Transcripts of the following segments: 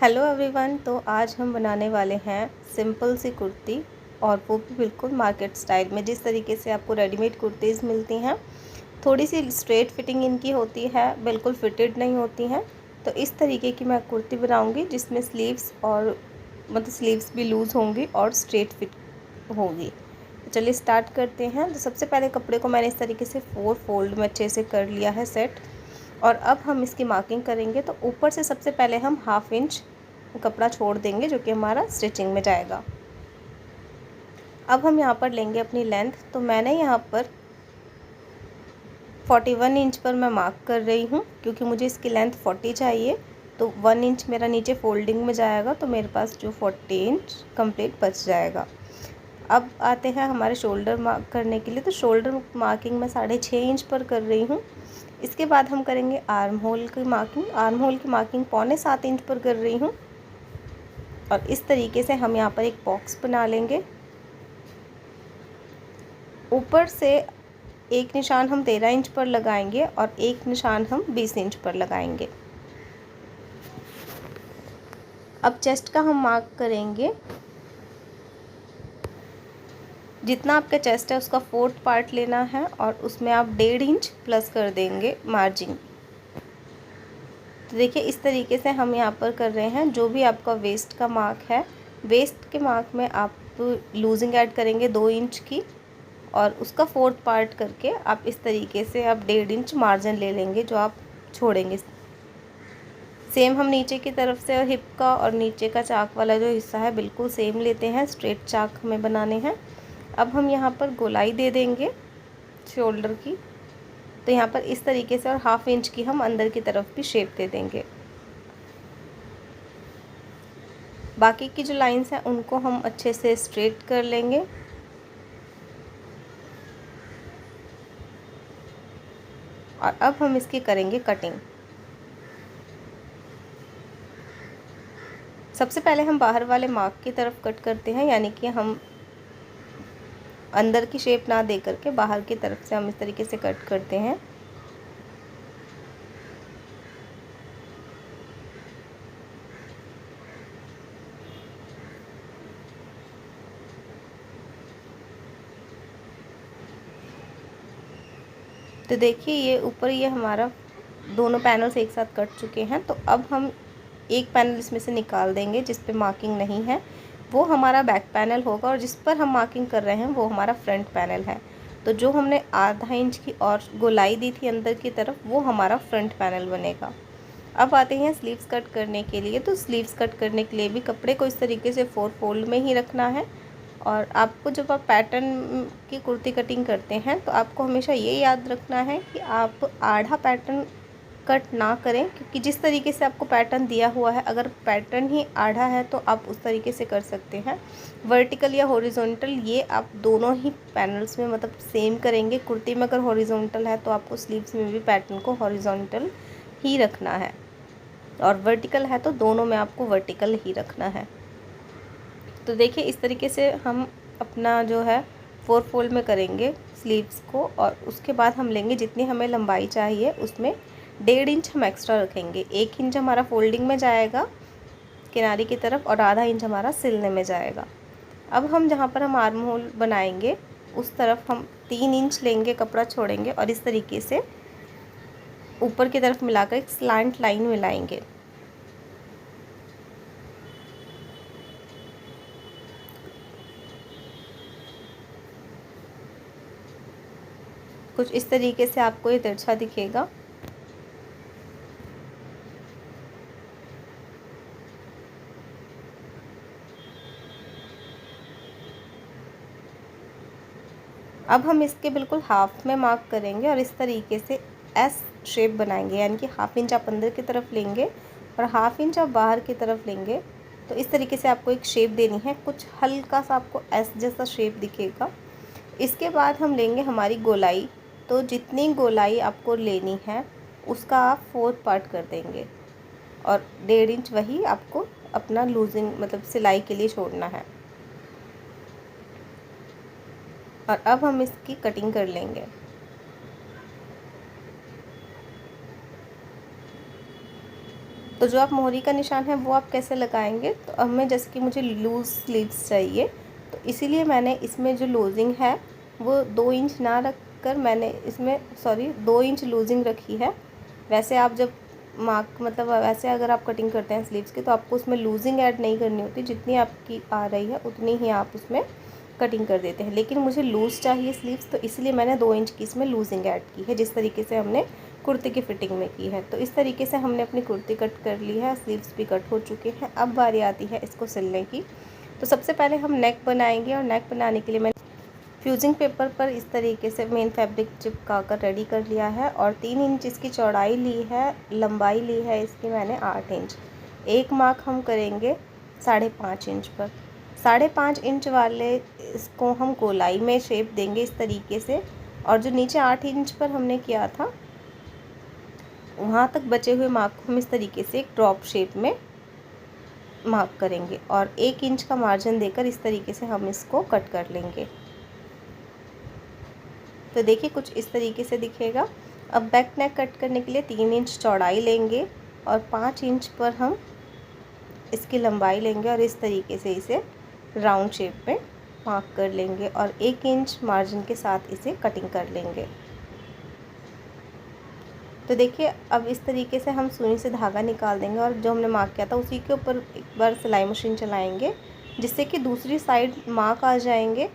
Hello everyone. तो आज हम बनाने वाले हैं सिंपल सी कुर्ती, और वो भी बिल्कुल मार्केट स्टाइल में। जिस तरीके से आपको रेडीमेड कुर्तीज़ मिलती हैं, थोड़ी सी स्ट्रेट फिटिंग इनकी होती है, बिल्कुल फिटेड नहीं होती हैं। तो इस तरीके की मैं कुर्ती बनाऊंगी जिसमें स्लीव्स और स्लीव्स भी लूज़ होंगी और स्ट्रेट फिट होगी। तो चलिए स्टार्ट करते हैं। तो सबसे पहले कपड़े को मैंने इस तरीके से 4 फोल्ड में अच्छे से कर लिया है सेट। और अब हम इसकी मार्किंग करेंगे। तो ऊपर से सबसे पहले हम 1/2 इंच कपड़ा छोड़ देंगे जो कि हमारा स्टिचिंग में जाएगा। अब हम यहाँ पर लेंगे अपनी लेंथ। तो मैंने यहाँ पर 41 इंच पर मैं मार्क कर रही हूँ, क्योंकि मुझे इसकी लेंथ 40 चाहिए। तो 1 इंच मेरा नीचे फोल्डिंग में जाएगा, तो मेरे पास जो 40 इंच कंप्लीट बच जाएगा। अब आते हैं हमारे शोल्डर मार्क करने के लिए। तो शोल्डर मार्किंग मैं 6.5 इंच पर कर रही हूँ। इसके बाद हम करेंगे आर्म होल की मार्किंग। आर्म होल की मार्किंग 6.25 इंच पर कर रही हूँ। और इस तरीके से हम यहाँ पर एक बॉक्स बना लेंगे। ऊपर से एक निशान हम 13 इंच पर लगाएंगे और एक निशान हम 20 इंच पर लगाएंगे। अब चेस्ट का हम मार्क करेंगे। जितना आपका चेस्ट है उसका 4th पार्ट लेना है और उसमें आप 1.5 इंच प्लस कर देंगे मार्जिन। तो देखिए इस तरीके से हम यहाँ पर कर रहे हैं। जो भी आपका वेस्ट का मार्क है, वेस्ट के मार्क में आप लूजिंग ऐड करेंगे 2 इंच की, और उसका 4th पार्ट करके आप इस तरीके से आप 1.5 इंच मार्जिन ले लेंगे जो आप छोड़ेंगे। सेम हम नीचे की तरफ से हिप का और नीचे का चाक वाला जो हिस्सा है बिल्कुल सेम लेते हैं। स्ट्रेट चाक हमें बनाने हैं। अब हम यहाँ पर गोलाई दे देंगे शोल्डर की। तो यहाँ पर इस तरीके से और 1/2 इंच की हम अंदर की तरफ भी शेप दे देंगे। बाकी की जो लाइंस हैं उनको हम अच्छे से स्ट्रेट कर लेंगे। और अब हम इसकी करेंगे कटिंग। सबसे पहले हम बाहर वाले मार्क की तरफ कट करते हैं, यानी कि हम अंदर की शेप ना दे करके बाहर की तरफ से हम इस तरीके से कट करते हैं। तो देखिए ये ऊपर ये हमारा दोनों पैनल्स एक साथ कट चुके हैं। तो अब हम एक पैनल इसमें से निकाल देंगे जिस पे मार्किंग नहीं है, वो हमारा बैक पैनल होगा, और जिस पर हम मार्किंग कर रहे हैं वो हमारा फ्रंट पैनल है। तो जो हमने 1/2 इंच की और गोलाई दी थी अंदर की तरफ, वो हमारा फ्रंट पैनल बनेगा। अब आते हैं स्लीव्स कट करने के लिए। तो स्लीव्स कट करने के लिए भी कपड़े को इस तरीके से 4 फोल्ड में ही रखना है। और आपको जब आप पैटर्न की कुर्ती कटिंग करते हैं तो आपको हमेशा ये याद रखना है कि आप आधा पैटर्न कट ना करें, क्योंकि जिस तरीके से आपको पैटर्न दिया हुआ है, अगर पैटर्न ही आधा है तो आप उस तरीके से कर सकते हैं। वर्टिकल या हॉरिजॉन्टल ये आप दोनों ही पैनल्स में सेम करेंगे। कुर्ती में अगर हॉरिजॉन्टल है तो आपको स्लीव्स में भी पैटर्न को हॉरिजॉन्टल ही रखना है, और वर्टिकल है तो दोनों में आपको वर्टिकल ही रखना है। तो देखिए इस तरीके से हम अपना जो है 4 फोल्ड में करेंगे स्लीव्स को, और उसके बाद हम लेंगे जितनी हमें लंबाई चाहिए उसमें 1.5 इंच हम एक्स्ट्रा रखेंगे। 1 इंच हमारा फोल्डिंग में जाएगा किनारे की तरफ, और आधा इंच हमारा सिलने में जाएगा। अब हम जहाँ पर हम आर्म होल बनाएंगे उस तरफ हम 3 इंच लेंगे, कपड़ा छोड़ेंगे और इस तरीके से ऊपर की तरफ मिलाकर एक स्लैंट लाइन मिलाएंगे। कुछ इस तरीके से आपको ये तिरछा दिखेगा। अब हम इसके बिल्कुल हाफ में मार्क करेंगे और इस तरीके से एस शेप बनाएंगे, यानी कि 1/2 इंच आप अंदर की तरफ लेंगे और 1/2 इंच आप बाहर की तरफ लेंगे। तो इस तरीके से आपको एक शेप देनी है, कुछ हल्का सा आपको एस जैसा शेप दिखेगा। इसके बाद हम लेंगे हमारी गोलाई। तो जितनी गोलाई आपको लेनी है उसका आप 4th पार्ट कर देंगे, और 1.5 इंच वही आपको अपना लूजिंग सिलाई के लिए छोड़ना है। और अब हम इसकी कटिंग कर लेंगे। तो जो आप मोहरी का निशान है वो आप कैसे लगाएंगे, तो अब मैं जैसे कि मुझे लूज़ स्लीव्स चाहिए, तो इसीलिए मैंने इसमें जो लूजिंग है वो 2 इंच ना रख कर मैंने इसमें 2 इंच लूजिंग रखी है। वैसे आप जब मतलब वैसे अगर आप कटिंग करते हैं स्लीव्स की तो आपको उसमें लूजिंग ऐड नहीं करनी होती, जितनी आपकी आ रही है उतनी ही आप उसमें कटिंग कर देते हैं। लेकिन मुझे लूज़ चाहिए स्लीव्स, तो इसलिए मैंने 2 इंच की इसमें लूजिंग ऐड की है, जिस तरीके से हमने कुर्ती की फ़िटिंग में की है। तो इस तरीके से हमने अपनी कुर्ती कट कर ली है, स्लीव्स भी कट हो चुके हैं। अब बारी आती है इसको सिलने की। तो सबसे पहले हम नेक बनाएंगे, और नेक बनाने के लिए मैंने फ्यूजिंग पेपर पर इस तरीके से मेन फैब्रिक चिपका कर रेडी कर लिया है, और 3 इंच इसकी चौड़ाई ली है, लंबाई ली है इसकी मैंने 8 इंच। एक मार्क हम करेंगे 5.5 इंच पर। 5.5 इंच वाले इसको हम गोलाई में शेप देंगे इस तरीके से, और जो नीचे 8 इंच पर हमने किया था वहाँ तक बचे हुए मार्क को हम इस तरीके से एक ड्रॉप शेप में मार्क करेंगे, और 1 इंच का मार्जिन देकर इस तरीके से हम इसको कट कर लेंगे। तो देखिए कुछ इस तरीके से दिखेगा। अब बैक नेक कट करने के लिए 3 इंच चौड़ाई लेंगे, और 5 इंच पर हम इसकी लंबाई लेंगे, और इस तरीके से इसे राउंड शेप में मार्क कर लेंगे, और 1 इंच मार्जिन के साथ इसे कटिंग कर लेंगे। तो देखिए अब इस तरीके से हम सुई से धागा निकाल देंगे, और जो हमने मार्क किया था उसी के ऊपर एक बार सिलाई मशीन चलाएंगे, जिससे कि दूसरी साइड मार्क आ जाएंगे,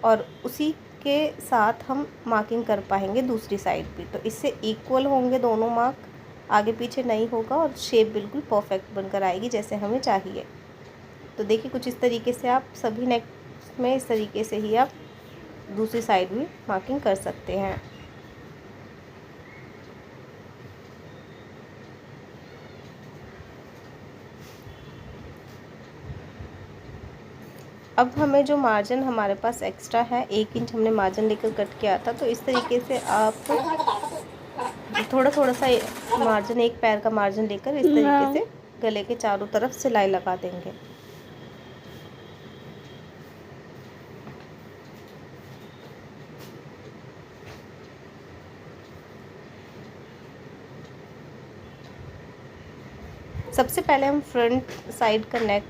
और उसी के साथ हम मार्किंग कर पाएंगे दूसरी साइड भी। तो इससे इक्वल होंगे दोनों मार्क, आगे पीछे नहीं होगा, और शेप बिल्कुल परफेक्ट बनकर आएगी जैसे हमें चाहिए। तो देखिए कुछ इस तरीके से आप सभी नेक में इस तरीके से ही आप दूसरी साइड भी मार्किंग कर सकते हैं। अब हमें जो मार्जिन हमारे पास एक्स्ट्रा है, 1 इंच हमने मार्जिन लेकर कट किया था, तो इस तरीके से आप थोड़ा थोड़ा सा मार्जिन, एक पैर का मार्जिन लेकर इस तरीके से गले के चारों तरफ सिलाई लगा देंगे। सबसे पहले हम फ्रंट साइड का नेक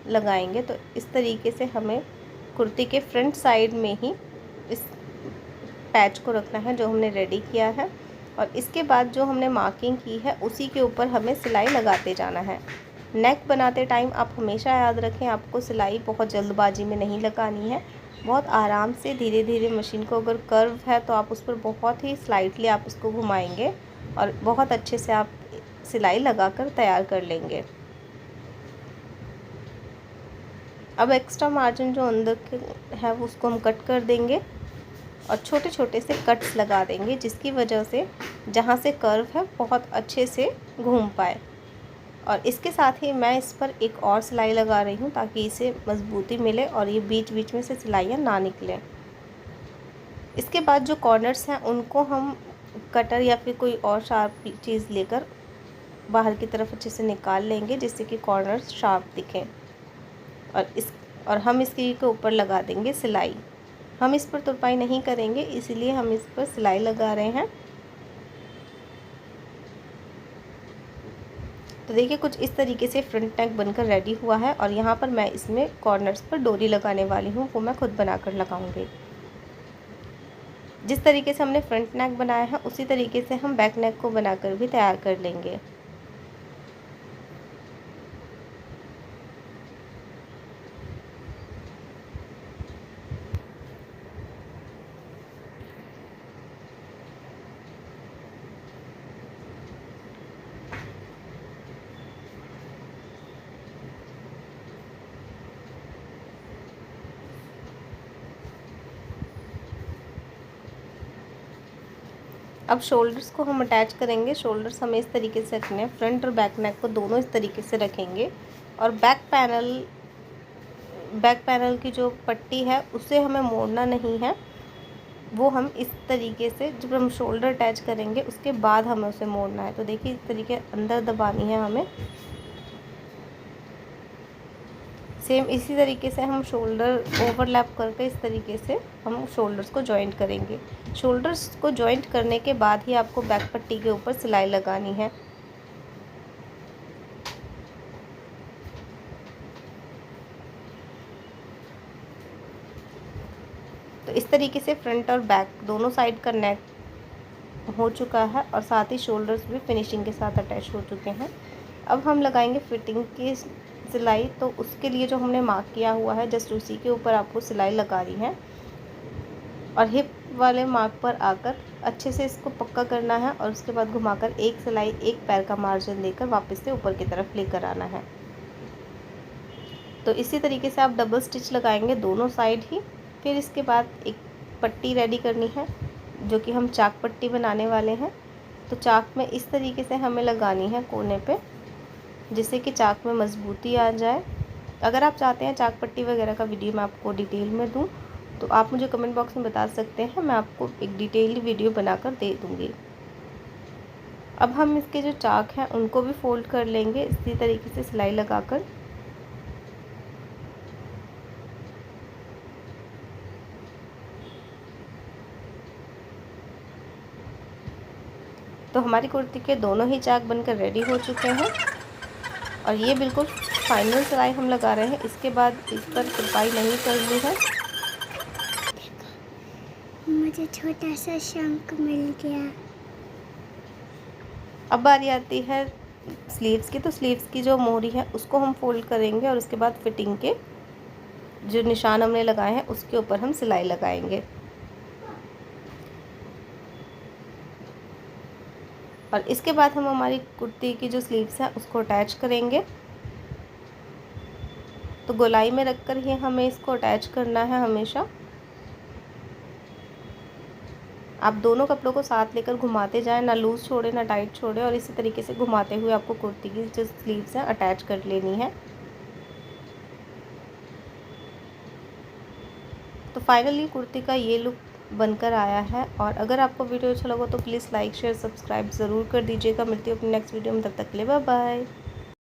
लगाएंगे, तो इस तरीके से हमें कुर्ती के फ्रंट साइड में ही इस पैच को रखना है जो हमने रेडी किया है, और इसके बाद जो हमने मार्किंग की है उसी के ऊपर हमें सिलाई लगाते जाना है। नेक बनाते टाइम आप हमेशा याद रखें, आपको सिलाई बहुत जल्दबाजी में नहीं लगानी है, बहुत आराम से धीरे धीरे मशीन को, अगर कर्व है तो आप उस पर बहुत ही स्लाइटली आप उसको घुमाएंगे, और बहुत अच्छे से आप सिलाई लगाकर तैयार कर लेंगे। अब एक्स्ट्रा मार्जिन जो अंदर के है उसको हम कट कर देंगे, और छोटे छोटे से कट्स लगा देंगे, जिसकी वजह से जहाँ से कर्व है बहुत अच्छे से घूम पाए। और इसके साथ ही मैं इस पर एक और सिलाई लगा रही हूँ ताकि इसे मजबूती मिले और ये बीच बीच में से सिलाइयाँ ना निकलें। इसके बाद जो कॉर्नर्स हैं उनको हम कटर या फिर कोई और शार्प चीज़ लेकर बाहर की तरफ अच्छे से निकाल लेंगे, जिससे कि कॉर्नर्स शार्प दिखें। और हम इसके ऊपर लगा देंगे सिलाई। हम इस पर तुरपाई नहीं करेंगे, इसीलिए हम इस पर सिलाई लगा रहे हैं। तो देखिए कुछ इस तरीके से फ्रंट नेक बनकर रेडी हुआ है, और यहाँ पर मैं इसमें कॉर्नर्स पर डोरी लगाने वाली हूँ, वो मैं खुद बनाकर लगाऊंगी। जिस तरीके से हमने फ्रंट नेक बनाया है उसी तरीके से हम बैक नेक को बनाकर भी तैयार कर लेंगे। अब शोल्डर्स को हम अटैच करेंगे। शोल्डर्स हमें इस तरीके से रखने हैं, फ्रंट और बैक नेक को दोनों इस तरीके से रखेंगे, और बैक पैनल की जो पट्टी है उसे हमें मोड़ना नहीं है, वो हम इस तरीके से जब हम शोल्डर अटैच करेंगे उसके बाद हमें उसे मोड़ना है। तो देखिए इस तरीके अंदर दबानी है हमें। सेम इसी तरीके से हम शोल्डर ओवरलैप करके इस तरीके से हम शोल्डर्स को जॉइंट करेंगे। शोल्डर्स को जॉइंट करने के बाद ही आपको बैक पट्टी के ऊपर सिलाई लगानी है। इस तरीके से फ्रंट और बैक दोनों साइड का नेक हो चुका है और साथ ही शोल्डर्स भी फिनिशिंग के साथ अटैच हो चुके हैं। अब हम लगाएंगे फिटिंग की सिलाई। तो उसके लिए जो हमने मार्क किया हुआ है जस्ट उसी के ऊपर आपको सिलाई लगानी है और हिप वाले मार्क पर आकर अच्छे से इसको पक्का करना है और उसके बाद घुमाकर एक सिलाई एक पैर का मार्जिन देकर वापस से ऊपर की तरफ लेकर आना है। तो इसी तरीके से आप डबल स्टिच लगाएंगे दोनों साइड ही। फिर इसके बाद एक पट्टी रेडी करनी है जो कि हम चाक पट्टी बनाने वाले हैं। तो चाक में इस तरीके से हमें लगानी है कोने पे, जिससे कि चाक में मजबूती आ जाए। अगर आप चाहते हैं चाक पट्टी वगैरह का वीडियो मैं आपको डिटेल में दूं तो आप मुझे कमेंट बॉक्स में बता सकते हैं, मैं आपको एक डिटेल्ड वीडियो बनाकर दे दूँगी। अब हम इसके जो चाक हैं उनको भी फोल्ड कर लेंगे इसी तरीके से सिलाई लगाकर। तो हमारी कुर्ती के दोनों ही चाक बनकर रेडी हो चुके हैं और ये बिल्कुल फाइनल सिलाई हम लगा रहे हैं। इसके बाद इस पर तुरपाई नहीं करनी है। मुझे छोटा सा शंख मिल गया। अब बारी आती है स्लीव्स की। तो स्लीव्स की जो मोहरी है उसको हम फोल्ड करेंगे और उसके बाद फिटिंग के जो निशान हमने लगाए हैं उसके ऊपर हम सिलाई लगाएंगे और इसके बाद हम हमारी कुर्ती की जो स्लीव्स हैं उसको अटैच करेंगे। तो गोलाई में रखकर ही हमें इसको अटैच करना है हमेशा। आप दोनों कपड़ों को साथ लेकर घुमाते जाएं, ना लूज़ छोड़े ना टाइट छोड़े और इसी तरीके से घुमाते हुए आपको कुर्ती की जो स्लीव्स हैं अटैच कर लेनी है। तो फाइनली कुर्ती का ये लुक बनकर आया है और अगर आपको वीडियो अच्छा लगा तो प्लीज़ लाइक शेयर सब्सक्राइब ज़रूर कर दीजिएगा। मिलती हूँ अपनी नेक्स्ट वीडियो में, तब तक के लिए बाय बाय।